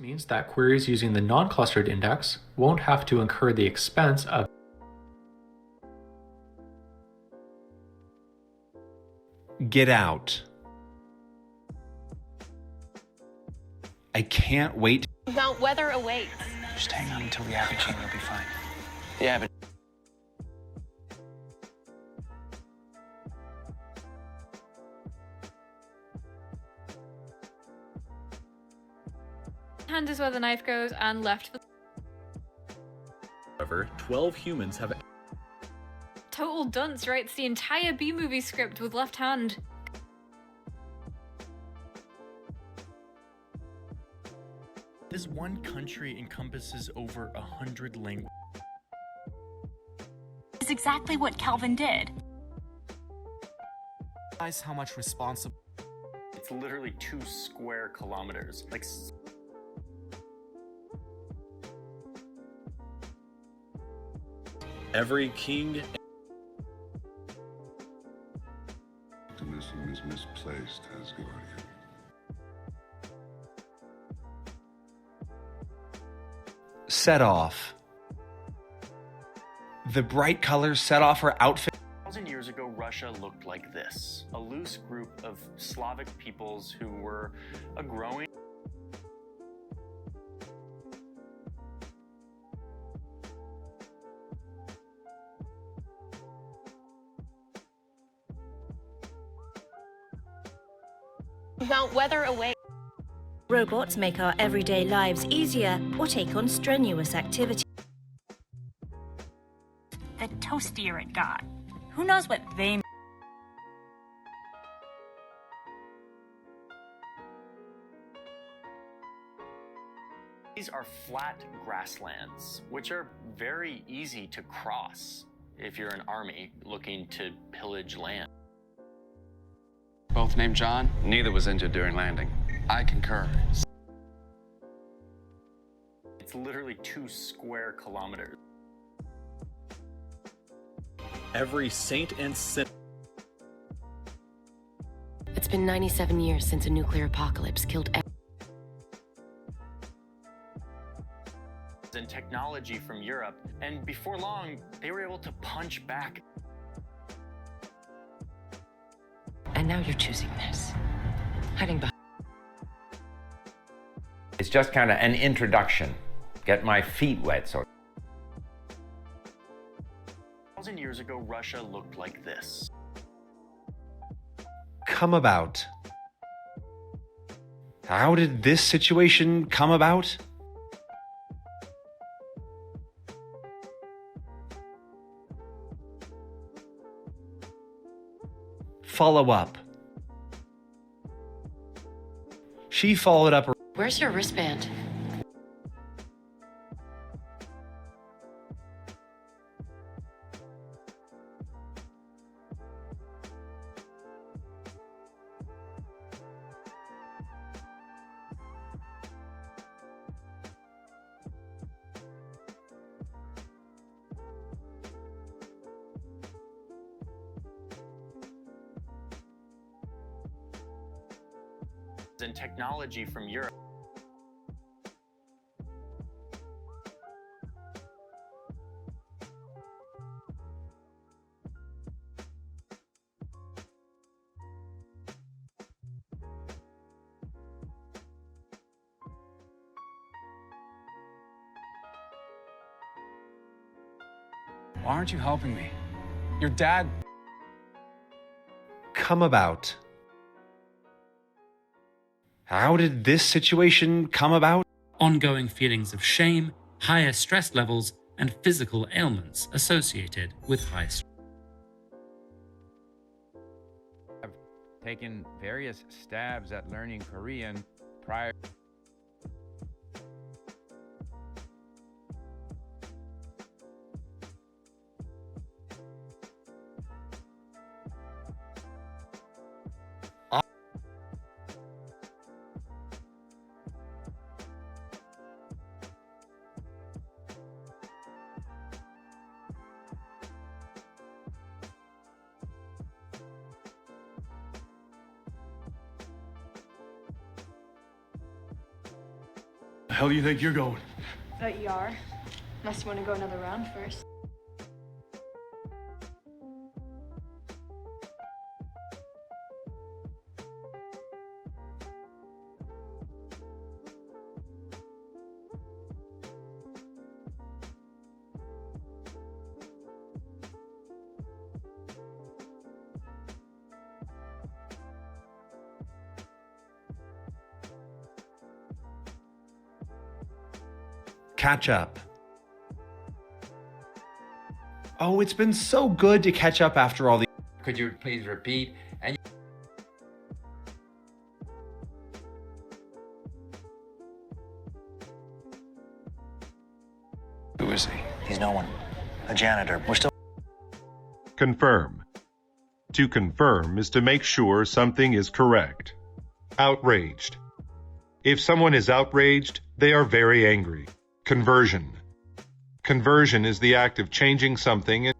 Means that queries using the non-clustered index won't have to incur the expense of get out. I can't wait. Mount weather awaits. Just hang on until the apogee, you'll be fine. The apogee. Hand is where the knife goes, and left. However, 12 humans have. Total dunce writes the entire B-movie script with left hand. This one country encompasses over 100 languages. Is exactly what Calvin did. Realize how much responsibility. It's literally 2 square kilometers. Like. Every king. Optimism is misplaced, Asgardian. Set off. The bright colors set off her outfit. 1,000 years ago, Russia looked like this. A loose group of Slavic peoples who were a growing. Mount weather awaits. Robots make our everyday lives easier or take on strenuous activities. The toastier it got. Who knows what they mean? These are flat grasslands, which are very easy to cross if you're an army looking to pillage land. Both named John? Neither was injured during landing. I concur. It's literally 2 square kilometers. Every saint and sinner. It's been 97 years since a nuclear apocalypse killed and technology from Europe, and before long, they were able to punch back. And now you're choosing this. Hiding behind. It's just kind of an introduction. Get my feet wet, sort of. 1,000 years ago, Russia looked like this. Come about. How did this situation come about? Follow up. She followed up. Where's your wristband? And technology from Europe. Why aren't you helping me? Your dad. Come about. How did this situation come about? Ongoing feelings of shame, higher stress levels, and physical ailments associated with high stress. I've taken various stabs at learning Korean prior. The hell do you think you're going? ER. Unless you want to go another round first. Catch up. Oh, it's been so good to catch up after all the. Could you please repeat? And Who is he? He's no one. A janitor. We're still. Confirm. To confirm is to make sure something is correct. Outraged. If someone is outraged, they are very angry. Conversion. Conversion is the act of changing something.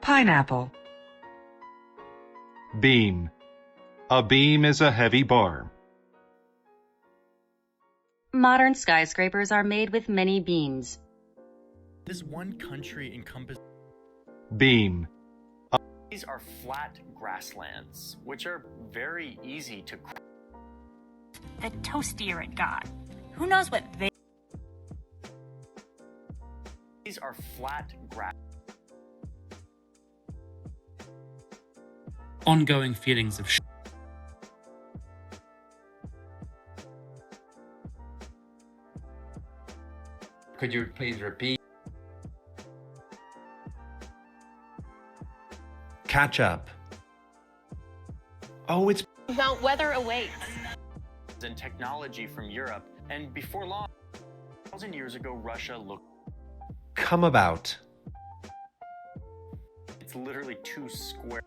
Pineapple. Beam. A beam is a heavy bar. Modern skyscrapers are made with many beams. Does one country encompass? Beam. These are flat grasslands, which are very easy to cross. The toastier it got. Who knows what they... These are flat grass. Ongoing feelings of could you please repeat? Catch up. Oh, it's. Mount weather awaits. And technology from Europe, and before long, 1,000 years ago, Russia looked. Come about. It's literally 2 square.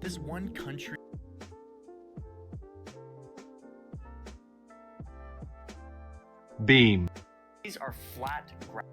Does one country? Beam. These are flat grass.